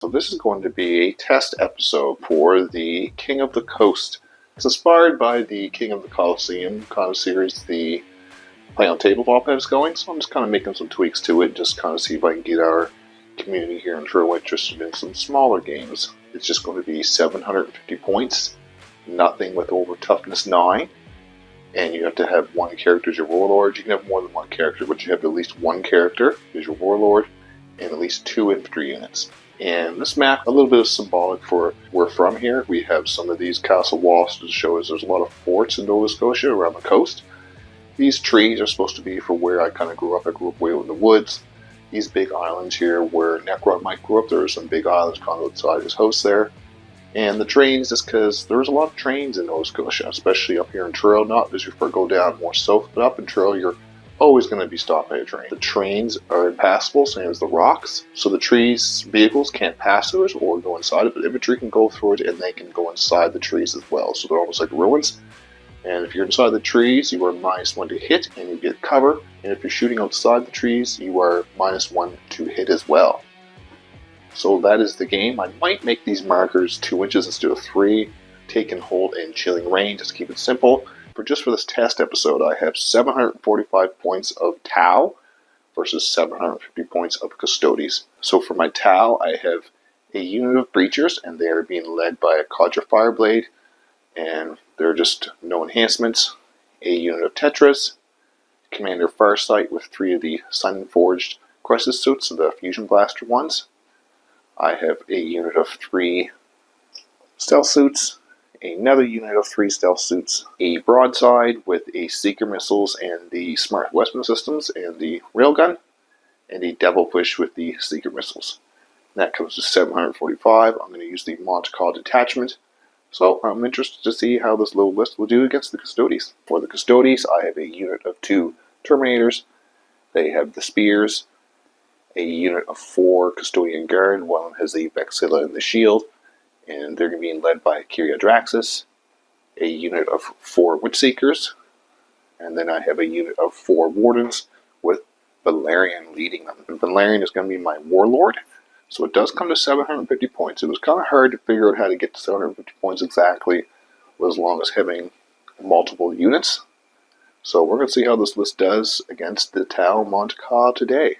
So this is going to be a test episode for the King of the Coast. It's inspired by the King of the Coliseum kind of series, the play on tabletop that is going, so I'm just kind of making some tweaks to it, just kind of see if I can get our community here in Truro interested in some smaller games. It's just going to be 750 points, nothing with over toughness 9, and you have to have one character as your Warlord. You can have more than one character, but you have at least one character as your Warlord, and at least 2 infantry units. And this map, a little bit of symbolic for where we're from here. We have some of these castle walls to show us there's a lot of forts in Nova Scotia around the coast. These trees are supposed to be for where I kind of grew up. I grew up way out in the woods. These big islands here where Necron might grow up, there are some big islands kind of outside his house there. And the trains, just because there's a lot of trains in Nova Scotia, especially up here in Truro. Not as you go down more south, but up in Truro, you're always going to be stopped by a train. The trains are impassable, same as the rocks. So the trees, vehicles can't pass through it or go inside it, but infantry can go through it and they can go inside the trees as well. So they're almost like ruins. And if you're inside the trees, you are -1 to hit and you get cover. And if you're shooting outside the trees, you are -1 to hit as well. So that is the game. I might make these markers 2 inches instead of 3. Take and hold and chilling rain, just keep it simple. Just for this test episode, I have 745 points of Tau versus 750 points of Custodes. So for my Tau, I have a unit of breachers, and they are being led by a KotC Fireblade, and they're just no enhancements. A unit of Tetras, Commander Farsight with 3 of the Sun-Forged Crescent suits, the Fusion Blaster ones. I have a unit of 3 Stealth suits, another unit of 3 stealth suits, a broadside with a seeker missiles and the smart weapon systems and the railgun, and a devilfish with the seeker missiles. And that comes to 745. I'm going to use the Mont'Ka detachment. So I'm interested to see how this little list will do against the Custodes. For the Custodes, I have a unit of 2 Terminators. They have the spears, a unit of 4 Custodian Guard. One has the Vexilla and the shield. And they're being led by Kyria Draxus, a unit of 4 Witchseekers, and then I have a unit of 4 Wardens with Valerian leading them. And Valerian is going to be my Warlord, so it does come to 750 points. It was kind of hard to figure out how to get to 750 points exactly, as long as having multiple units. So we're going to see how this list does against the Tau Mont'Ka today.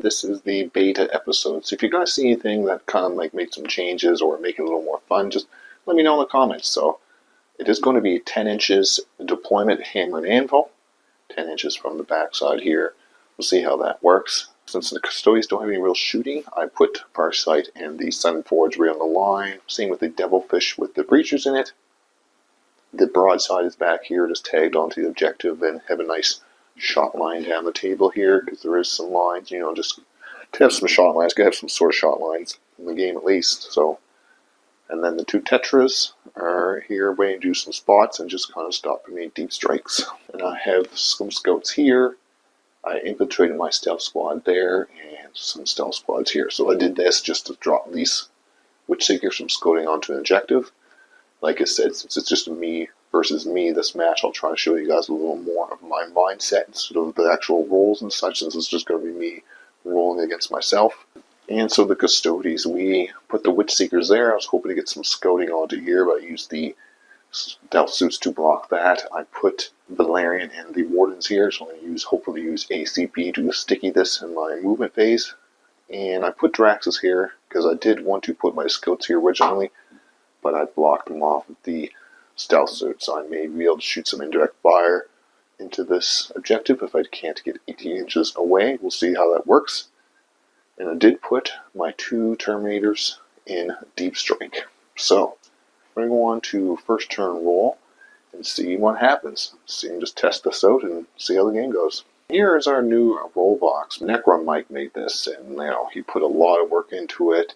This is the beta episode, so if you guys see anything that kind of like make some changes or make it a little more fun, just let me know in the comments. So it is going to be 10 inches deployment hammer and anvil, 10 inches from the backside here. We'll see how that works. Since the Custodes don't have any real shooting, I put Farsight and the Sun-Forged right on the line. Same with the Devilfish with the breachers in it. The broadside is back here, just tagged onto the objective, and have a nice shot line down the table here, because there is some lines, you know, just to have some shot lines, gotta have some sort of shot lines in the game at least. So, and then the 2 Tetras are here waiting to do some spots and just kind of stopping me deep strikes. And I have some scouts here. I infiltrated my stealth squad there, and some stealth squads here. So I did this just to drop these Witchseekers from scouting onto an objective. Like I said, since it's just me versus me this match, I'll try to show you guys a little more of my mindset instead of the actual rolls and such, since it's just going to be me rolling against myself. And so the Custodes, we put the Witchseekers there. I was hoping to get some scouting onto here, but I used the stealth suits to block that. I put Valerian and the Wardens here, so I'm going to hopefully use ACP to sticky this in my movement phase. And I put Draxus here because I did want to put my scouts here originally, but I blocked them off with the stealth suit, so I may be able to shoot some indirect fire into this objective if I can't get 18 inches away. We'll see how that works. And I did put my 2 Terminators in deep strike. So we're going to go on to first turn roll and see what happens. Just test this out and see how the game goes. Here is our new roll box. Necron Mike made this, and he put a lot of work into it.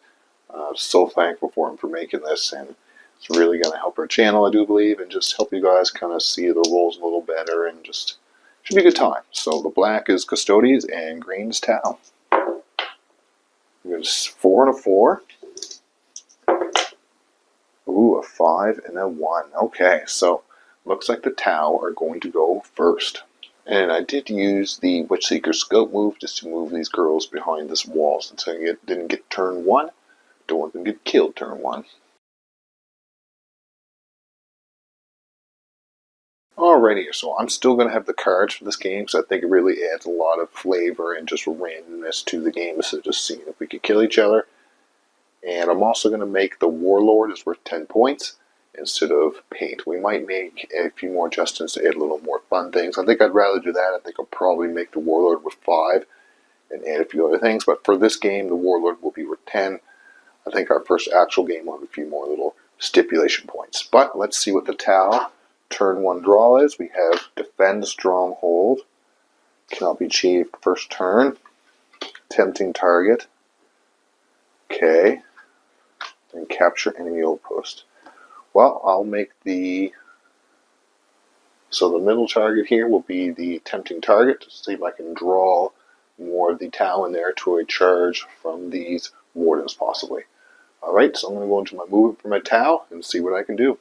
So thankful for him for making this, and it's really going to help our channel, I do believe, and just help you guys kind of see the rolls a little better, and just should be a good time. So the black is Custodes and green is Tau. There's 4 and a 4. Ooh, a 5 and a 1. Okay, so looks like the Tau are going to go first. And I did use the Witchseeker Scout move just to move these girls behind this wall since I didn't get turn 1. Don't want them to get killed turn 1. Alrighty, so I'm still going to have the cards for this game because I think it really adds a lot of flavor and just randomness to the game instead of just seeing if we could kill each other. And I'm also going to make the Warlord is worth 10 points instead of paint. We might make a few more adjustments to add a little more fun things. I think I'd rather do that. I think I'll probably make the Warlord with 5 and add a few other things. But for this game, the Warlord will be worth 10. I think our first actual game will have a few more little stipulation points. But let's see what the Tau turn 1 draw is. We have Defend Stronghold. Cannot be achieved first turn. Tempting Target. Okay. And Capture Enemy Outpost. Well, I'll make so the middle target here will be the Tempting Target to see if I can draw more of the Tau in there to a charge from these Wardens possibly. Alright, so I'm going to go into my movement for my Tau and see what I can do.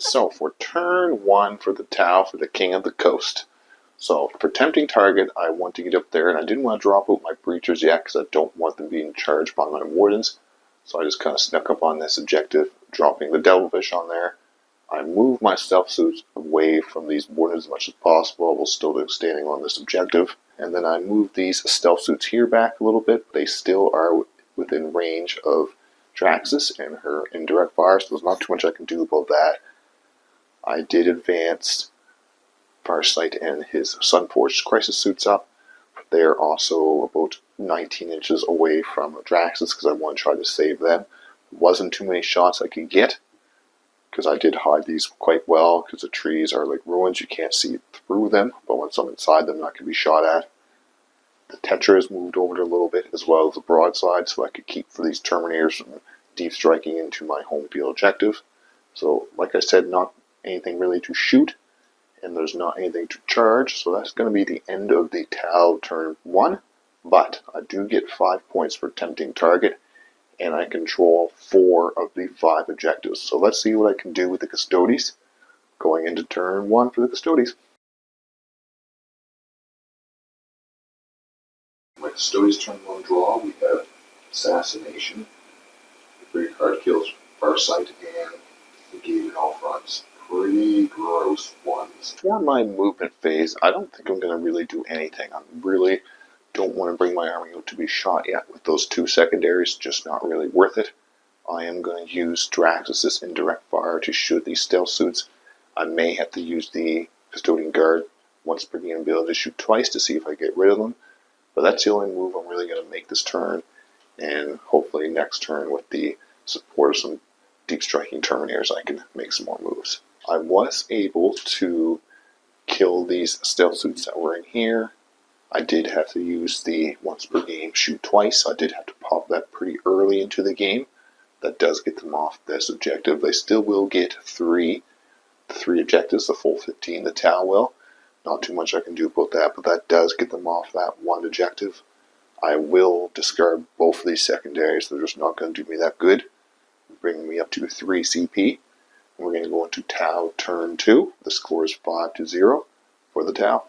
So for turn 1 for the Tau for the King of the Coast. So for Tempting Target, I want to get up there, and I didn't want to drop out my Breachers yet because I don't want them being charged by my Wardens. So I just kind of snuck up on this objective, dropping the Devilfish on there. I move my Stealth Suits away from these Wardens as much as possible while still standing on this objective. And then I move these Stealth Suits here back a little bit. They still are within range of Draxus and her indirect fire, so there's not too much I can do about that. I did advance Farsight and his Sunforged Crisis Suits up. They're also about 19 inches away from Draxus because I want to try to save them. Wasn't too many shots I could get because I did hide these quite well because the trees are like ruins. You can't see through them, but once I'm inside them, I can be shot at. The Tetra has moved over a little bit as well as the broadside so I could keep for these Terminators from deep striking into my home field objective. So, like I said, not anything really to shoot, and there's not anything to charge, so that's going to be the end of the Tau turn 1, but I do get 5 points for Tempting Target, and I control 4 of the 5 objectives. So let's see what I can do with the Custodes, going into turn 1 for the Custodes. My Custodes turn 1 draw, we have Assassination. The great card kills Farsight and Engage in all fronts. Pretty gross ones. For my movement phase, I don't think I'm going to really do anything. I really don't want to bring my army out to be shot yet. With those 2 secondaries, just not really worth it. I am going to use Draxus' indirect fire to shoot these Stealth Suits. I may have to use the Custodian Guard once per game and be able to shoot twice to see if I get rid of them. But that's the only move I'm really going to make this turn. And hopefully next turn with the support of some deep striking Terminators, I can make some more moves. I was able to kill these Stealth Suits that were in here. I did have to use the once per game shoot twice, so I did have to pop that pretty early into the game. That does get them off this objective. They still will get three objectives, the full 15, the Tau will. Not too much I can do about that, but that does get them off that one objective. I will discard both of these secondaries. They're just not going to do me that good, bringing me up to 3 CP. And we're going to go into Tau turn 2. The score is 5-0 for the Tau.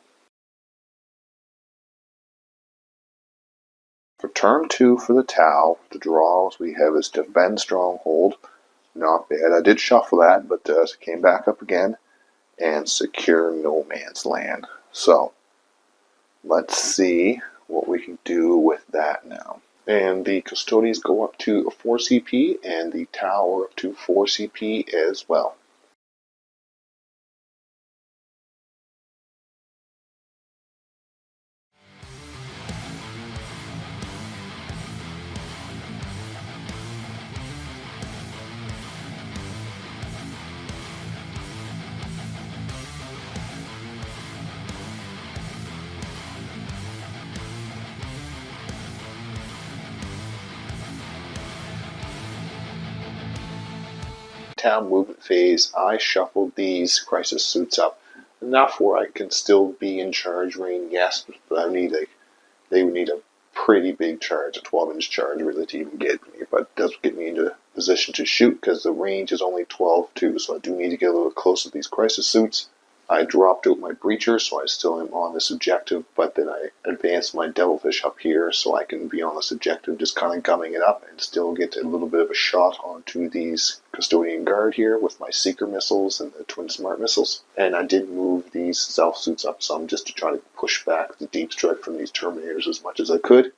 For turn 2 for the Tau, the draws we have is Defend Stronghold. Not bad. I did shuffle that, but it came back up again. And Secure No Man's Land. So, let's see what we can do with that now. And the Custodes go up to 4 CP, and the Tau are up to 4 CP as well. Tau movement phase, I shuffled these crisis suits up enough where I can still be in charge range, yes, but they would need a pretty big charge, a 12-inch charge really to even get me, but it does get me into position to shoot because the range is only 12 too, so I do need to get a little close to these crisis suits. I dropped out my breacher, so I still am on this objective, but then I advanced my devilfish up here so I can be on this objective, just kind of gumming it up and still get a little bit of a shot onto these custodian guard here with my seeker missiles and the twin smart missiles. And I did move these self suits up some just to try to push back the deep strike from these terminators as much as I could.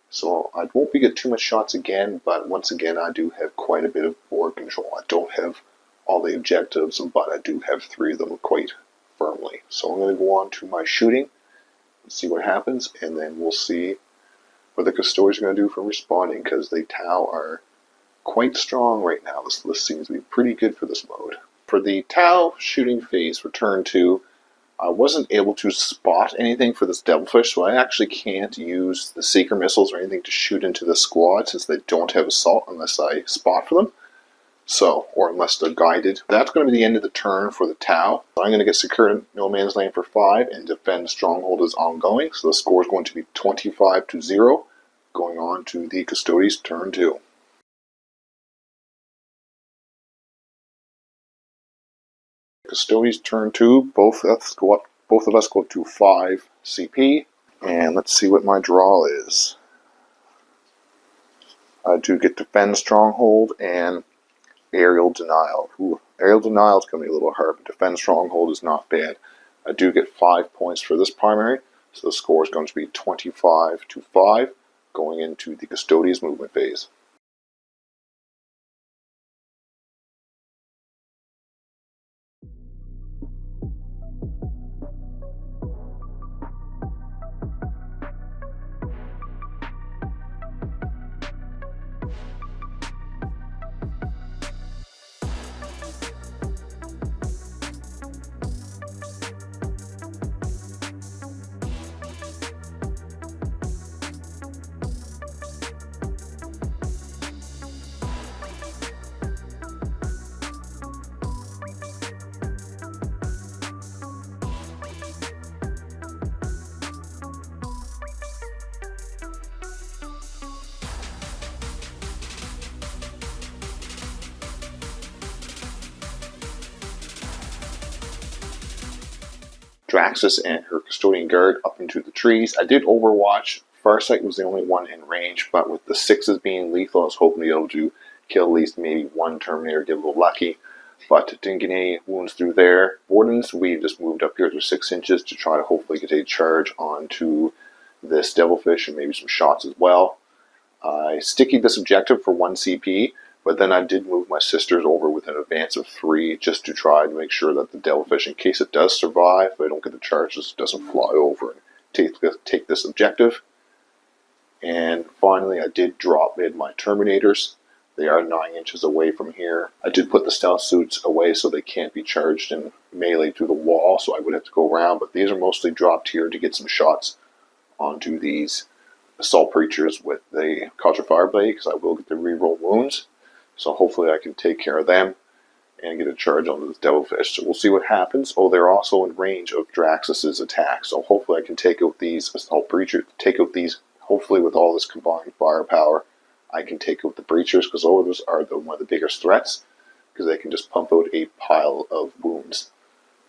So I won't be getting too much shots again, but once again I do have quite a bit of board control. I don't have all the objectives, but I do have 3 of them quite firmly. So I'm going to go on to my shooting and see what happens, and then we'll see what the Custodes are going to do for responding, because the Tau are quite strong right now. This list seems to be pretty good for this mode. For the Tau shooting phase for turn 2, I wasn't able to spot anything for this devilfish, so I actually can't use the seeker missiles or anything to shoot into the squad since they don't have assault unless I spot for them. So, or unless they're guided. That's going to be the end of the turn for the Tau. I'm going to get Secure No Man's Land for 5, and Defend Stronghold is ongoing. So the score is going to be 25-0, going on to the Custodes turn 2. Custodes turn 2, both of us go up to 5 CP, and let's see what my draw is. I do get Defend Stronghold and Aerial Denial. Ooh, Aerial Denial is going to be a little hard, but Defend Stronghold is not bad. I do get 5 points for this primary, so the score is going to be 25-5, going into the Custodes movement phase. Draxus and her Custodian Guard up into the trees. I did Overwatch. Farsight was the only one in range, but with the 6s being lethal, I was hoping to be able to kill at least maybe one Terminator, get a little lucky. But didn't get any wounds through there. Wardens, we just moved up here to 6 inches to try to hopefully get a charge onto this Devilfish and maybe some shots as well. I stickied this objective for 1 CP, but then I did move my sisters over with an advance of 3 just to try to make sure that the Devilfish, in case it does survive, if I don't get the charges, doesn't fly over and take this objective. And finally, I did drop mid my Terminators. They are 9 inches away from here. I did put the stealth suits away so they can't be charged in melee through the wall, so I would have to go around, but these are mostly dropped here to get some shots onto these assault preachers with the Contra Fireblade, because I will get the reroll wounds. So hopefully I can take care of them and get a charge on this Devilfish. So we'll see what happens. Oh, they're also in range of Draxus's attack. So hopefully I can take out these, I'll take out these, hopefully with all this combined firepower, I can take out the breachers, because those are one of the biggest threats, because they can just pump out a pile of wounds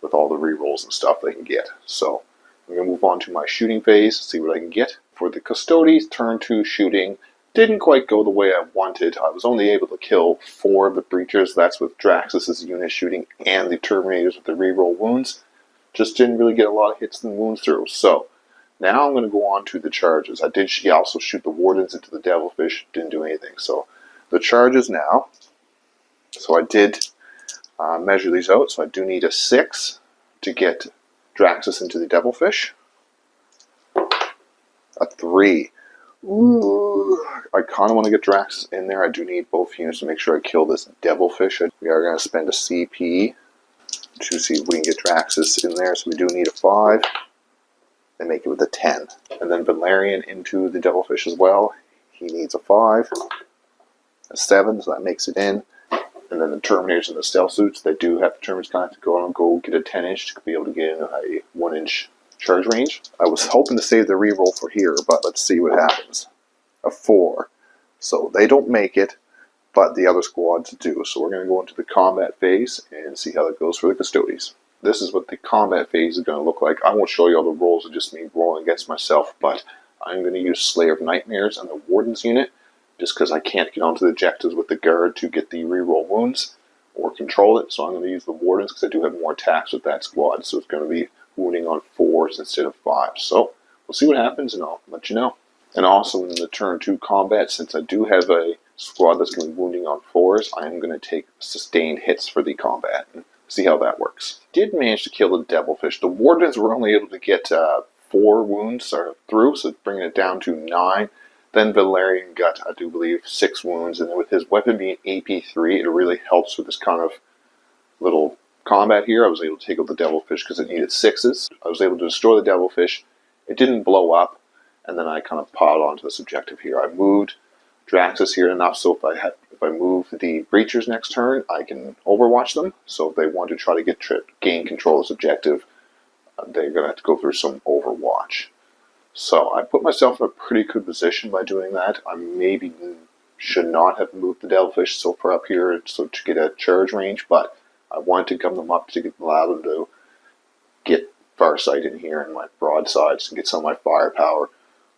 with all the rerolls and stuff they can get. So I'm going to move on to my shooting phase, see what I can get. For the Custodes, turn 2 shooting didn't quite go the way I wanted. I was only able to kill 4 of the breachers. That's with Draxus's unit shooting and the Terminators with the reroll wounds. Just didn't really get a lot of hits and wounds through. So now I'm going to go on to the charges. I did also shoot the Wardens into the Devilfish. Didn't do anything. So the charges now. So I did measure these out. So I do need a 6 to get Draxus into the Devilfish. A 3. Ooh, I kind of want to get Draxus in there. I do need both units to make sure I kill this Devilfish. We are going to spend a CP to see if we can get Draxus in there. So we do need a 5. And make it with a 10. And then Valerian into the Devilfish as well. He needs a 5. A 7, so that makes it in. And then the Terminators and the Stealth Suits, they do have the Terminators kind of go get a 10-inch to be able to get in a 1-inch charge range. I was hoping to save the reroll for here, but let's see what happens. A 4. So they don't make it, but the other squads do. So we're going to go into the combat phase and see how it goes for the Custodes. This is what the combat phase is going to look like. I won't show you all the rolls of just me rolling against myself, but I'm going to use Slayer of Nightmares and the Warden's unit, just because I can't get onto the objectives with the Guard to get the reroll wounds or control it. So I'm going to use the Wardens because I do have more attacks with that squad. So it's going to be wounding on 4s instead of 5. So we'll see what happens and I'll let you know. And also in the turn 2 combat, since I do have a squad that's going to be wounding on 4s, I am going to take sustained hits for the combat and see how that works. Did manage to kill the Devilfish. The Wardens were only able to get 4 wounds through, so bringing it down to 9. Then Valerian got, I do believe, 6 wounds, and with his weapon being AP3, it really helps with this kind of little combat here. I was able to take out the Devilfish because it needed 6s. I was able to destroy the Devilfish. It didn't blow up, and then I kind of piled onto this objective here. I moved Draxus here enough so if I move the Breachers next turn, I can overwatch them. So if they want to try to gain control of this objective, they're going to have to go through some overwatch. So I put myself in a pretty good position by doing that. I maybe should not have moved the Devilfish so far up here so to get a charge range, but I wanted to gum them up to allow them to get Farsight in here and my broadsides and get some of my firepower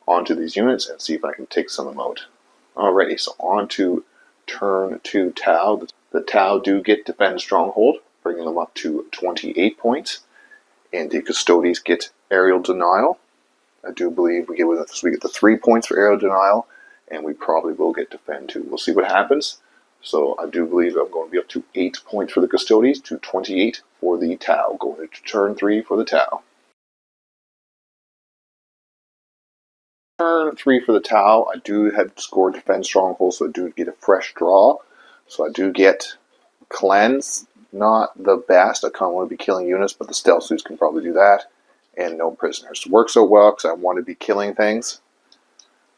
onto these units and see if I can take some of them out. Alrighty, so on to turn 2 Tau. The Tau do get Defend Stronghold, bringing them up to 28 points. And the Custodes get Aerial Denial. I do believe we get the 3 points for Aerial Denial, and we probably will get Defend too. We'll see what happens. So I do believe I'm going to be up to 8 points for the Custodes, to 28 for the Tau. Going into turn 3 for the Tau. Turn 3 for the Tau, I do have scored Defend Stronghold, so I do get a fresh draw. So I do get Cleanse, not the best. I kind of want to be killing units, but the Stealth Suits can probably do that. And no prisoners. Works so well because I want to be killing things.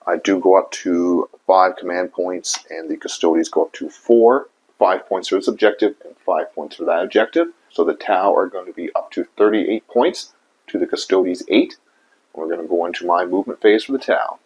I do go up to 5 command points, and the Custodes go up to 4. 5 points for this objective, and 5 points for that objective. So the Tau are going to be up to 38 points, to the Custodes 8. We're going to go into my movement phase for the Tau.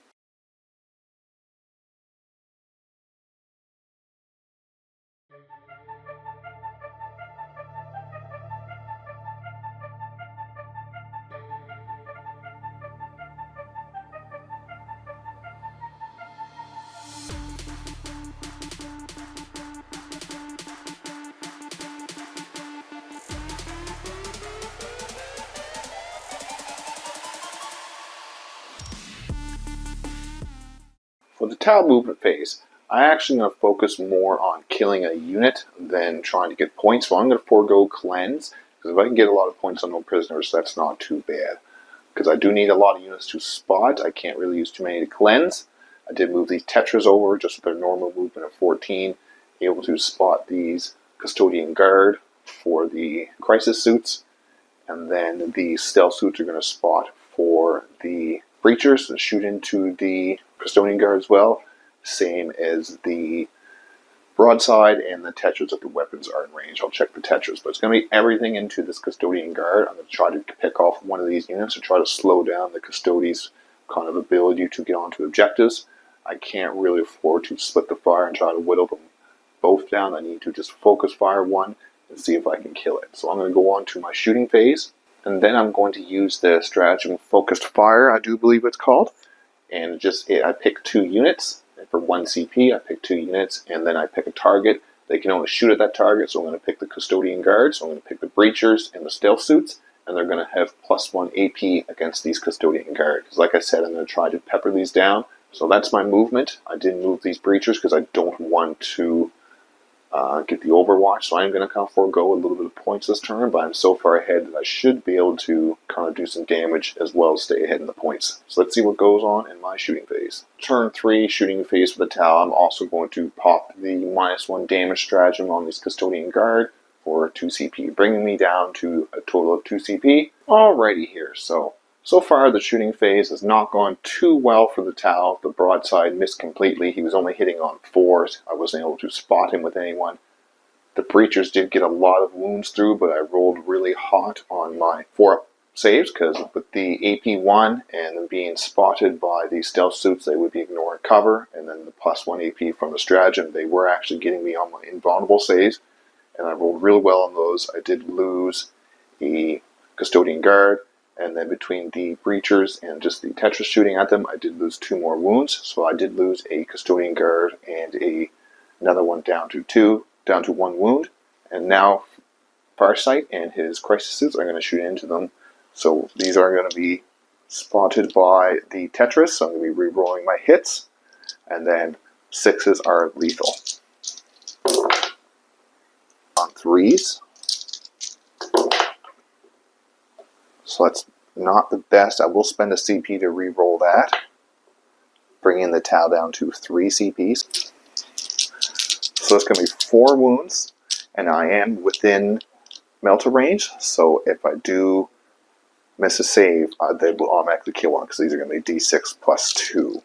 For the Tau movement phase, I'm actually going to focus more on killing a unit than trying to get points. So I'm going to forego Cleanse, because if I can get a lot of points on no prisoners, that's not too bad. Because I do need a lot of units to spot. I can't really use too many to cleanse. I did move these Tetras over just with their normal movement of 14, able to spot these Custodian Guard for the Crisis Suits. And then the Stealth Suits are going to spot for the Breachers and shoot into the Custodian Guard as well, same as the broadside, and the Tetras if the weapons are in range. I'll check the Tetras, but it's going to be everything into this Custodian Guard. I'm going to try to pick off one of these units to try to slow down the Custodes' kind of ability to get onto objectives. I can't really afford to split the fire and try to whittle them both down. I need to just focus fire one and see if I can kill it. So I'm going to go on to my shooting phase, and then I'm going to use the stratagem focused fire, I do believe it's called, and I pick 2 units. For 1 CP, I pick 2 units, and then I pick a target. They can only shoot at that target, so I'm going to pick the Custodian Guard, so I'm going to pick the Breachers and the Stealth Suits, and they're going to have +1 AP against these Custodian Guard. Because like I said, I'm going to try to pepper these down. So that's my movement. I didn't move these Breachers because I don't want to get the Overwatch, so I'm going to kind of forego a little bit of points this turn, but I'm so far ahead that I should be able to kind of do some damage as well as stay ahead in the points. So let's see what goes on in my shooting phase. Turn 3, shooting phase for the Tau. I'm also going to pop the -1 damage stratagem on this Custodian Guard for 2 CP, bringing me down to a total of 2 CP. Alrighty here, so far the shooting phase has not gone too well for the Tau. The broadside missed completely. He was only hitting on 4s. I wasn't able to spot him with anyone. The Breachers did get a lot of wounds through, but I rolled really hot on my 4-up saves, because with the AP1 and them being spotted by the Stealth Suits, they would be ignoring cover, and then the +1 AP from the stratagem, they were actually getting me on my invulnerable saves, and I rolled really well on those. I did lose the Custodian Guard, and then between the Breachers and just the Tetris shooting at them, I did lose 2 more wounds. So I did lose a Custodian Guard and another one down to 1 wound. And now Farsight and his Crisis Suits are going to shoot into them. So these are going to be spotted by the Tetris. So I'm going to be re-rolling my hits. And then 6s are lethal. On 3s. So that's not the best. I will spend a CP to re-roll that, bringing the Tau down to 3 CPs. So it's going to be 4 wounds, and I am within melter range. So if I do miss a save, they will automatically kill one, because these are going to be D6 + 2.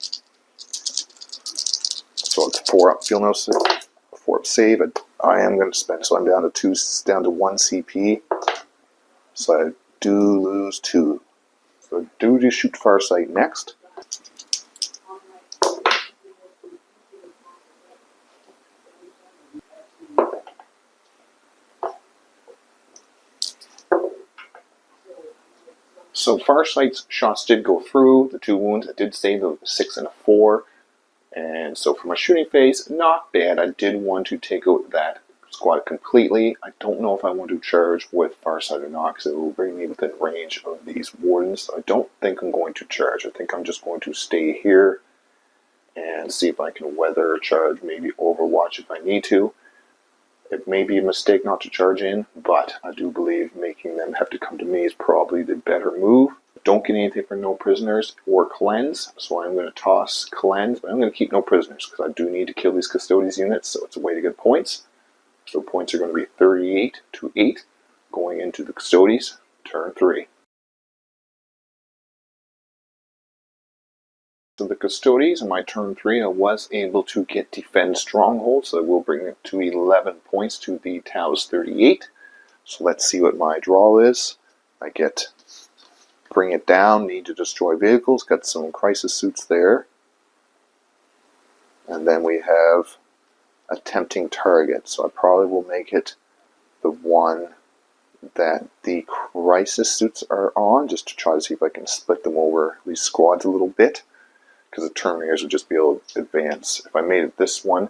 So it's 4-up field notes, 4-up save. I am going to spend, so I'm down to 1 CP. So I do lose 2. So do just shoot Farsight next. So Farsight's shots did go through the 2 wounds. I did save a 6 and a 4. And so for my shooting phase, not bad. I did want to take out that squad completely. I don't know if I want to charge with Farsight or not, because it will bring me within range of these Wardens. So I don't think I'm going to charge. I think I'm just going to stay here and see if I can weather charge, maybe Overwatch if I need to. It may be a mistake not to charge in, but I do believe making them have to come to me is probably the better move. Don't get anything for no prisoners or cleanse, so I'm going to toss cleanse, but I'm going to keep no prisoners because I do need to kill these Custodes units, so it's a way to get points. So points are going to be 38 to 8 going into the Custodes, turn 3. So the Custodes in my turn 3, I was able to get Defend Stronghold, so that will bring it to 11 points to the Tau's 38. So let's see what my draw is. I get Bring It Down, Need to Destroy Vehicles, got some Crisis Suits there. And then we have a Tempting Target, so I probably will make it the one that the Crisis Suits are on, just to try to see if I can split them over these squads a little bit, because the Terminators would just be able to advance. If I made it this one,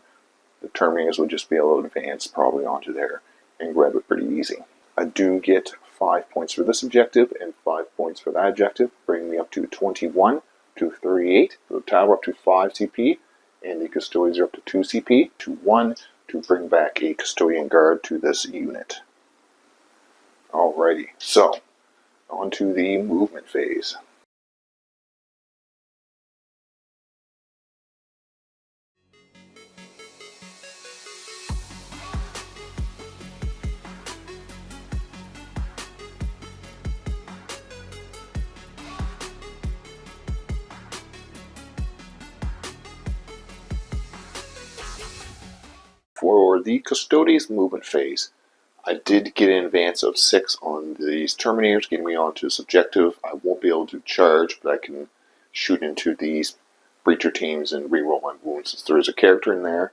the Terminators would just be able to advance probably onto there and grab it pretty easy. I do get 5 points for this objective and 5 points for that objective, bringing me up to 21 to 38. So the Tower up to 5 CP, and the Custodes are up to 2 CP, to 1 to bring back a Custodian Guard to this unit. Alrighty, so on to the movement phase. Before for the Custodes movement phase. I did get an advance of 6 on these Terminators, getting me onto this objective. I won't be able to charge, but I can shoot into these breacher teams and reroll my wounds since there is a character in there.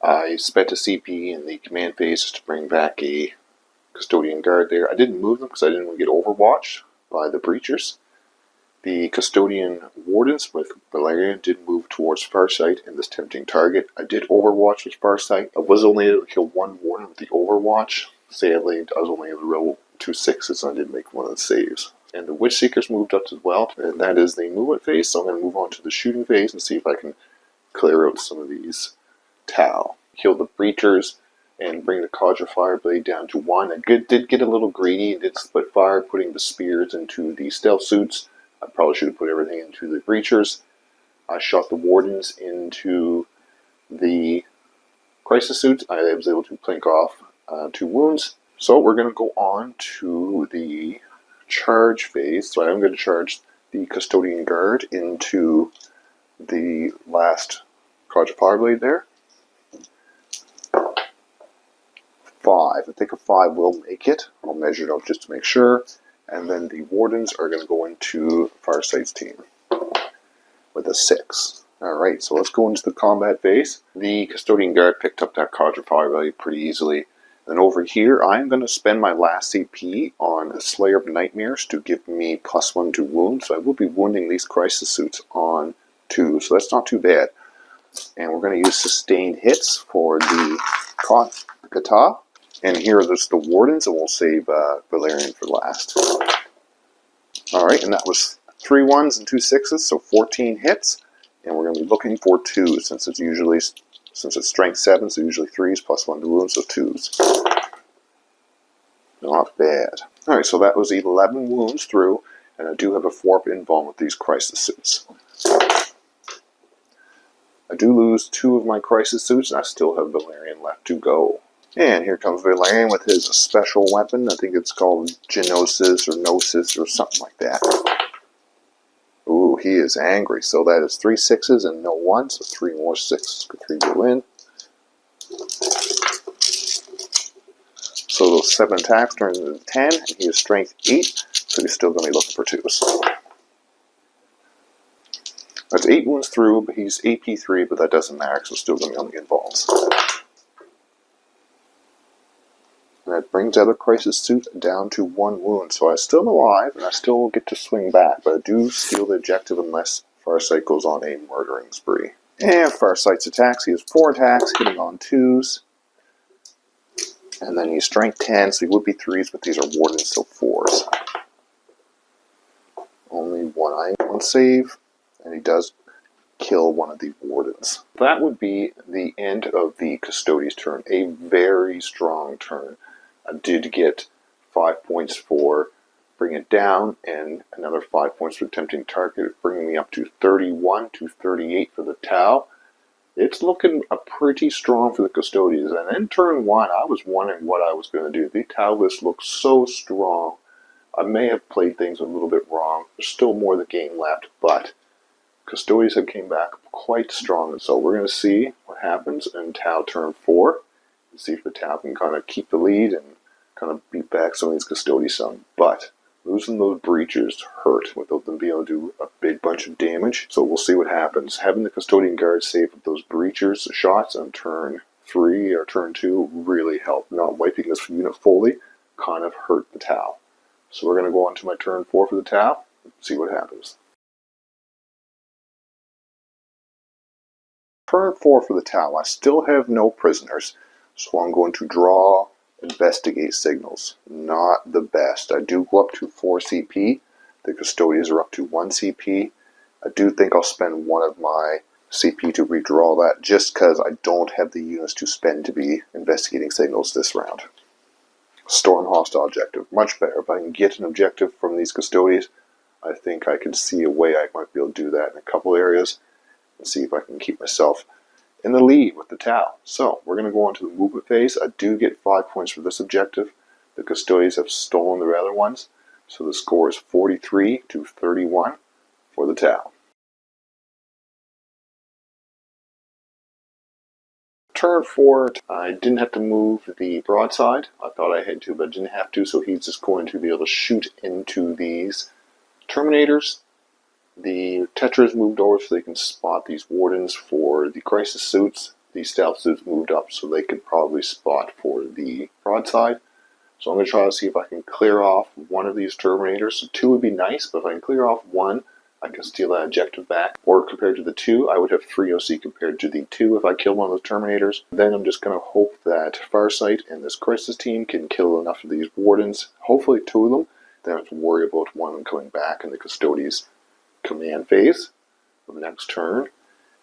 I spent a CP in the command phase just to bring back a Custodian Guard there. I didn't move them because I didn't want to get overwatched by the breachers. The Custodian Wardens with Valerian did move towards Farsight and this tempting target. I did overwatch with Farsight. I was only able to kill one Warden with the overwatch. Sadly, I was only able to roll 2 6s and I did make one of the saves. And the Witch Seekers moved up as well, and that is the movement phase, so I'm going to move on to the shooting phase and see if I can clear out some of these Tau. Kill the breachers and bring the Cadre Fireblade down to 1. I did get a little greedy and did split fire, putting the spears into the stealth suits. I probably should have put everything into the breachers. I shot the Wardens into the crisis suits. I was able to plink off 2 wounds. So we're going to go on to the charge phase. So I'm going to charge the Custodian Guard into the last Cadre Fireblade there. 5. I think a 5 will make it. I'll measure it out just to make sure. And then the Wardens are going to go into Farsight's team with a 6. Alright, so let's go into the combat phase. The Custodian Guard picked up that Cadre Fireblade pretty easily. And over here, I'm going to spend my last CP on Slayer of Nightmares to give me +1 to wound. So I will be wounding these crisis suits on 2, so that's not too bad. And we're going to use sustained hits for the Kata. And here are just the Wardens, and we'll save Valerian for last. Alright, and that was 3 1s and 2 6s, so 14 hits. And we're going to be looking for 2s, since it's strength 7, so usually 3s +1 to wounds, so 2s. Not bad. Alright, so that was 11 wounds through, and I do have a 4-up invuln with these crisis suits. I do lose 2 of my crisis suits, and I still have Valerian left to go. And here comes Valerian with his special weapon. I think it's called Genosis or Gnosis or something like that. Ooh, he is angry. So that is 3 6s and no 1s. So 3 more 6s. 3 go in. So those 7 attacks turn into 10. And he is strength 8. So he's still going to be looking for 2s. That's 8 wounds through, but he's AP 3, but that doesn't matter because we're still going to be on the invulns. And that brings the other crisis suit down to 1 wound. So I'm still alive, and I still get to swing back, but I do steal the objective unless Farsight goes on a murdering spree. And Farsight's attacks, he has 4 attacks, hitting on 2s. And then he's strength 10, so he would be 3s, but these are Wardens, so 4s. Only 1 save, and he does kill one of the Wardens. That would be the end of the Custodes turn. A very strong turn. I did get 5 points for bringing it down, and another 5 points for tempting target, bringing me up to 31 to 38 for the Tau. It's looking pretty strong for the Custodes, and in turn 1, I was wondering what I was going to do. The Tau list looks so strong. I may have played things a little bit wrong. There's still more of the game left, but Custodes have came back quite strong, so we're going to see what happens in Tau turn 4. See if the Tau can kind of keep the lead and kind of beat back some of these Custodes some. But losing those breachers hurt without them being able to do a big bunch of damage. So we'll see what happens. Having the Custodian Guard save with those breachers shots on turn 3 or turn 2 really helped. Not wiping this unit fully kind of hurt the Tau. So we're going to go on to my turn 4 for the Tau and see what happens. Turn 4 for the Tau. I still have no prisoners, so I'm going to draw investigate signals. Not the best. I do go up to 4 CP. The Custodes are up to 1 CP. I do think I'll spend 1 of my CP to redraw that just because I don't have the units to spend to be investigating signals this round. Storm hostile objective. Much better. If I can get an objective from these Custodes, I think I can see a way I might be able to do that in a couple areas and see if I can keep myself in the lead with the Tau. So we're going to go on to the movement phase. I do get 5 points for this objective. The Custodes have stolen their other ones, so the score is 43 to 31 for the Tau. Turn 4, I didn't have to move the broadside. I thought I had to, but I didn't have to, so he's just going to be able to shoot into these Terminators. The Tetras moved over so they can spot these Wardens for the Crisis suits. The Stealth suits moved up so they could probably spot for the broadside. So I'm going to try to see if I can clear off one of these Terminators. So 2 would be nice, but if I can clear off 1, I can steal that objective back. Or compared to the 2, I would have 3 OC compared to the 2 if I kill one of those Terminators. Then I'm just going to hope that Farsight and this Crisis team can kill enough of these Wardens. Hopefully 2 of them. Then I have to worry about one of them coming back in the Custodes command phase of the next turn.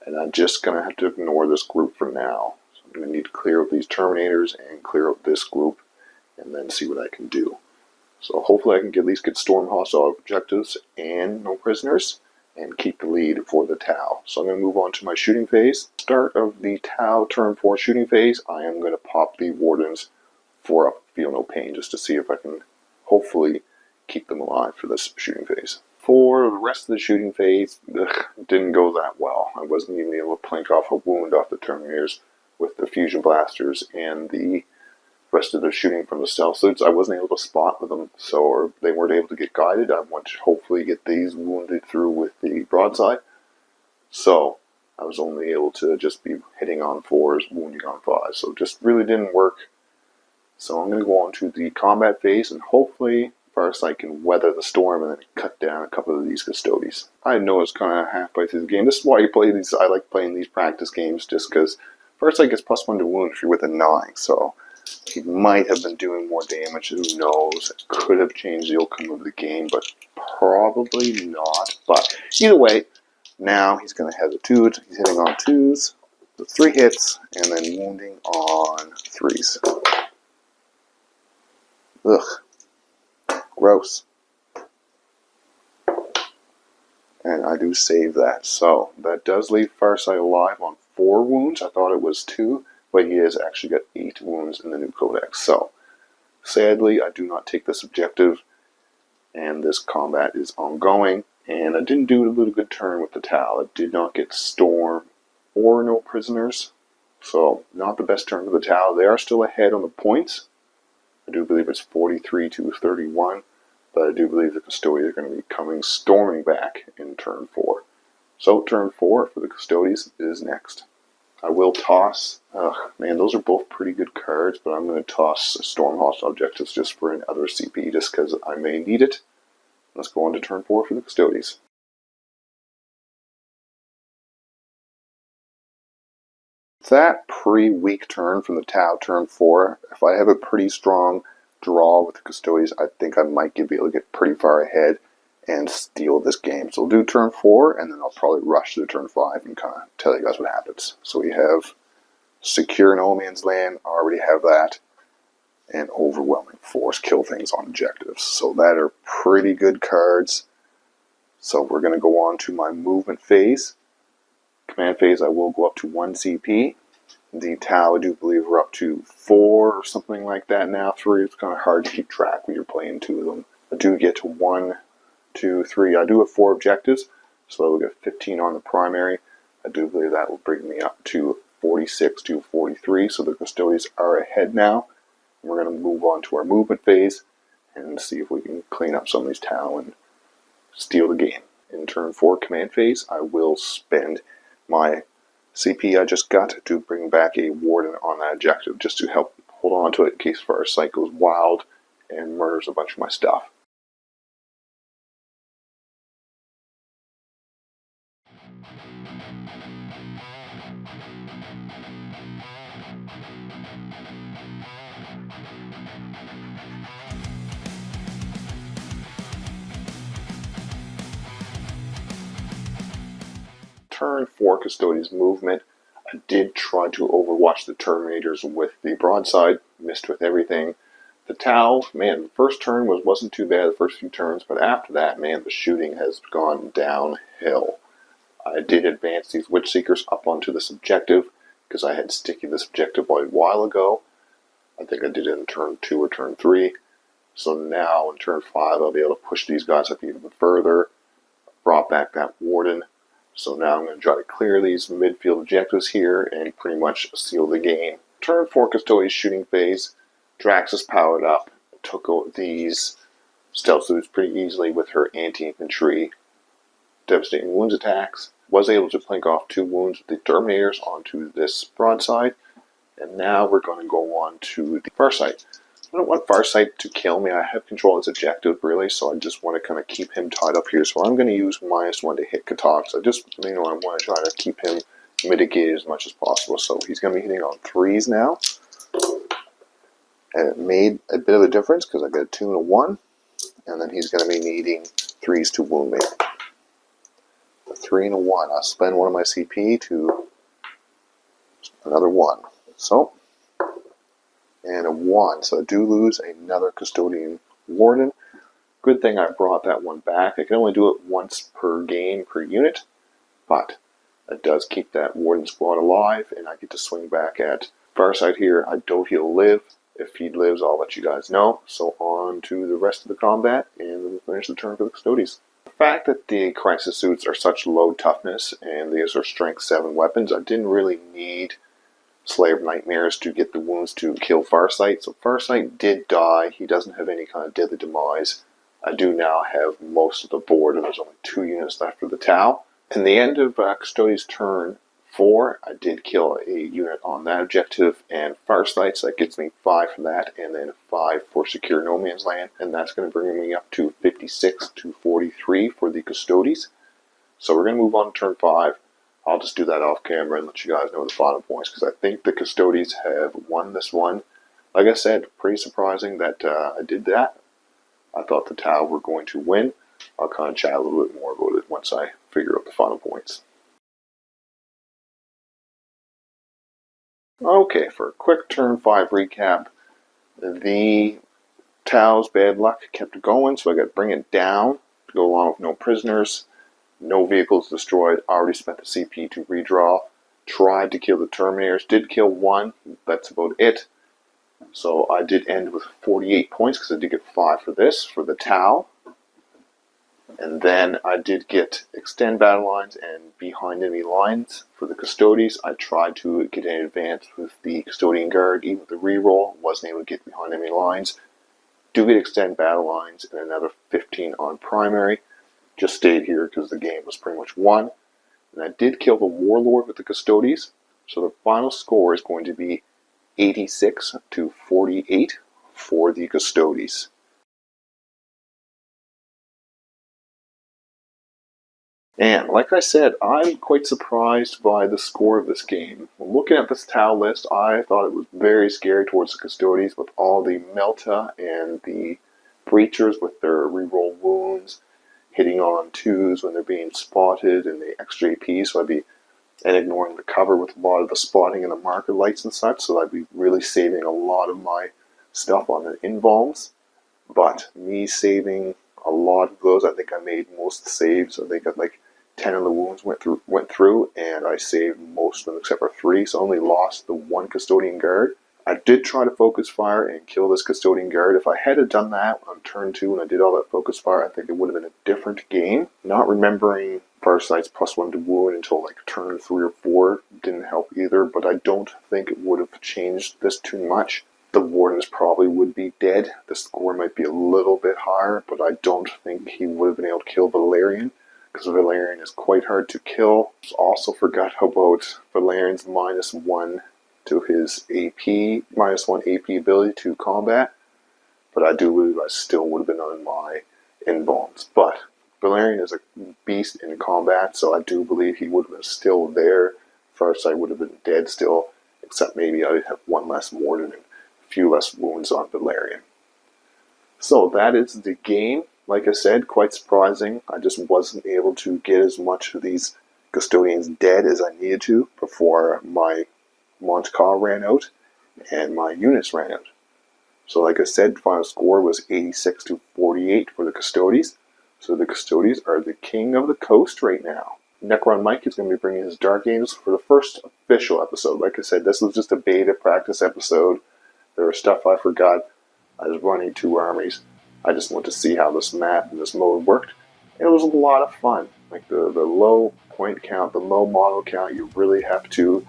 And I'm just going to have to ignore this group for now. So I'm going to need to clear out these Terminators and clear out this group, and then see what I can do. So hopefully I can at least get storm hostile objectives and no prisoners, and keep the lead for the Tau. So I'm going to move on to my shooting phase. Start of the Tau turn 4 shooting phase, I am going to pop the Wardens for up Feel No Pain, just to see if I can hopefully keep them alive for this shooting phase. For the rest of the shooting phase, didn't go that well. I wasn't even able to plank off a wound off the Terminators with the fusion blasters, and the rest of the shooting from the stealth suits I wasn't able to spot with them, so they weren't able to get guided. I want to hopefully get these wounded through with the broadside. So I was only able to just be hitting on 4s, wounding on 5s, so it just really didn't work. So I'm going to go on to the combat phase, and hopefully first I can weather the storm and then cut down a couple of these Custodes. I know it's kind of halfway through the game. This is why you play these. I like playing these practice games, just because first I gets +1 to wound if you're with a 9, so he might have been doing more damage, who knows. It could have changed the outcome of the game, but probably not. But either way, now he's going to have the 2s. He's hitting on 2s, the 3 hits, and then wounding on 3s. Ugh. Gross. And I do save that. So that does leave Farsight alive on 4 wounds. I thought it was 2. But he has actually got 8 wounds in the new codex. So, sadly, I do not take this objective, and this combat is ongoing. And I didn't do a little good turn with the Tau. I did not get storm or no prisoners. So, not the best turn for the Tau. They are still ahead on the points. I do believe it's 43 to 31. But I do believe the Custodes are going to be storming back in turn 4. So, turn 4 for the Custodes is next. I will toss, man, those are both pretty good cards, but I'm going to toss Storm Hostile Objectives just for another CP, just because I may need it. Let's go on to turn 4 for the Custodes. That pre-weak turn from the Tau turn 4, if I have a pretty strong draw with the Custodes, I think I might be able to get pretty far ahead and steal this game. So we'll do turn 4, and then I'll probably rush to turn 5 and kind of tell you guys what happens. So we have Secure No Man's Land, I already have that, and Overwhelming Force, kill things on objectives. So that are pretty good cards. So we're going to go on to my movement phase. Command phase, I will go up to 1 CP. The Tau, I do believe we're up to 4 or something like that now. 3, it's kind of hard to keep track when you're playing 2 of them. I do get to 1, 2, 3. I do have 4 objectives, so I will get 15 on the primary. I do believe that will bring me up to 46 to 43, so the Custodes are ahead now. We're going to move on to our movement phase and see if we can clean up some of these Tau and steal the game. In turn 4 command phase, I will spend my CP I just got to bring back a Warden on that objective, just to help hold on to it in case Farsight goes wild and murders a bunch of my stuff. Turn 4 Custodes movement. I did try to overwatch the Terminators with the broadside, missed with everything. The Tau, man, the first turn wasn't too bad, the first few turns, but after that, man, the shooting has gone downhill. I did advance these Witch Seekers up onto this objective, because I had sticky this objective a while ago. I think I did it in turn 2 or turn 3. So now in turn 5, I'll be able to push these guys up even further. Brought back that Warden. So now I'm going to try to clear these midfield objectives here and pretty much seal the game. Turn 4 Custodes shooting phase. Drax is powered up. Took out these stealth suits pretty easily with her anti-infantry devastating wounds attacks. Was able to plink off 2 wounds with the Terminators onto this broadside. And now we're going to go on to the Farsight. I don't want Farsight to kill me. I have control of his objective, really, so I just want to kind of keep him tied up here. So I'm going to use -1 to hit KotC. I just, I want to try to keep him mitigated as much as possible. So he's going to be hitting on 3s now. And it made a bit of a difference because I got a 2 and a 1. And then he's going to be needing 3s to wound me. A 3 and a 1. I'll spend one of my CP to another 1. So, and a 1. So I do lose another Custodian Warden. Good thing I brought that one back. I can only do it once per game, per unit. But it does keep that Warden squad alive. And I get to swing back at Farsight here. I doubt he'll live. If he lives, I'll let you guys know. So on to the rest of the combat. And we'll finish the turn for the Custodes. The fact that the crisis suits are such low toughness. And these are strength 7 weapons. I didn't really need Slayer of Nightmares to get the wounds to kill Farsight. So Farsight did die. He doesn't have any kind of deadly demise. I do now have most of the board, and there's only 2 units left for the Tau. In the end of Custodes' turn 4, I did kill a unit on that objective, and Farsight, so that gets me 5 for that, and then 5 for Secure No Man's Land, and that's going to bring me up to 56 to 43 for the Custodes. So we're going to move on to turn 5. I'll just do that off camera and let you guys know the final points, because I think the Custodes have won this one. Like I said, pretty surprising that I did that. I thought the Tau were going to win. I'll kind of chat a little bit more about it once I figure out the final points. Okay, for a quick turn 5 recap, the Tau's bad luck kept going, so I got to bring it down to go along with no prisoners. No vehicles destroyed. Already spent the CP to redraw. Tried to kill the Terminators. Did kill 1. That's about it. So I did end with 48 points because I did get 5 for this, for the Tau. And then I did get extend battle lines and behind enemy lines for the Custodes. I tried to get an advance with the Custodian Guard, even with the reroll. Wasn't able to get behind enemy lines. Do get extend battle lines and another 15 on primary. Just stayed here because the game was pretty much won. And I did kill the Warlord with the Custodes. So the final score is going to be 86 to 48 for the Custodes. And like I said, I'm quite surprised by the score of this game. When looking at this Tau list, I thought it was very scary towards the Custodes with all the Melta and the Breachers with their reroll wounds, hitting on 2s when they're being spotted and the extra AP, so I'd be and ignoring the cover with a lot of the spotting and the marker lights and such, so I'd be really saving a lot of my stuff on the invulns. But me saving a lot of those, I think I made most saves. I think like 10 of the wounds went through, and I saved most of them except for 3, so I only lost the 1 Custodian Guard. I did try to focus fire and kill this Custodian Guard. If I had done that on turn 2 and I did all that focus fire, I think it would have been a different game. Not remembering Farsight's +1 to wound until like turn 3 or 4 didn't help either, but I don't think it would have changed this too much. The Wardens probably would be dead. The score might be a little bit higher, but I don't think he would have been able to kill Valerian, because Valerian is quite hard to kill. Also forgot about Valerian's -1 to his AP, -1 AP ability to combat, but I do believe I still would have been on my invulns. But Valerian is a beast in combat, so I do believe he would have been still there. Farsight would have been dead still, except maybe I'd have 1 less Warden and a few less wounds on Valerian. So that is the game. Like I said, quite surprising. I just wasn't able to get as much of these Custodians dead as I needed to before my Mont'Ka ran out and my units ran out. So like I said, final score was 86 to 48 for the Custodes. So the Custodes are the king of the coast right now. Necron Mike is going to be bringing his Dark Angels for the first official episode. Like I said, this was just a beta practice episode. There was stuff I forgot. I was running 2 armies. I just wanted to see how this map and this mode worked. And it was a lot of fun. Like the low point count, the low model count, you really have to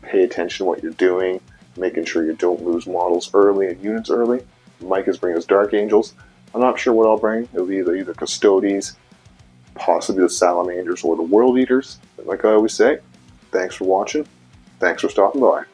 pay attention to what you're doing, making sure you don't lose models early and units early. Mike is bringing us Dark Angels. I'm not sure what I'll bring. It'll be either Custodes, possibly the Salamanders, or the World Eaters. Like I always say, thanks for watching. Thanks for stopping by.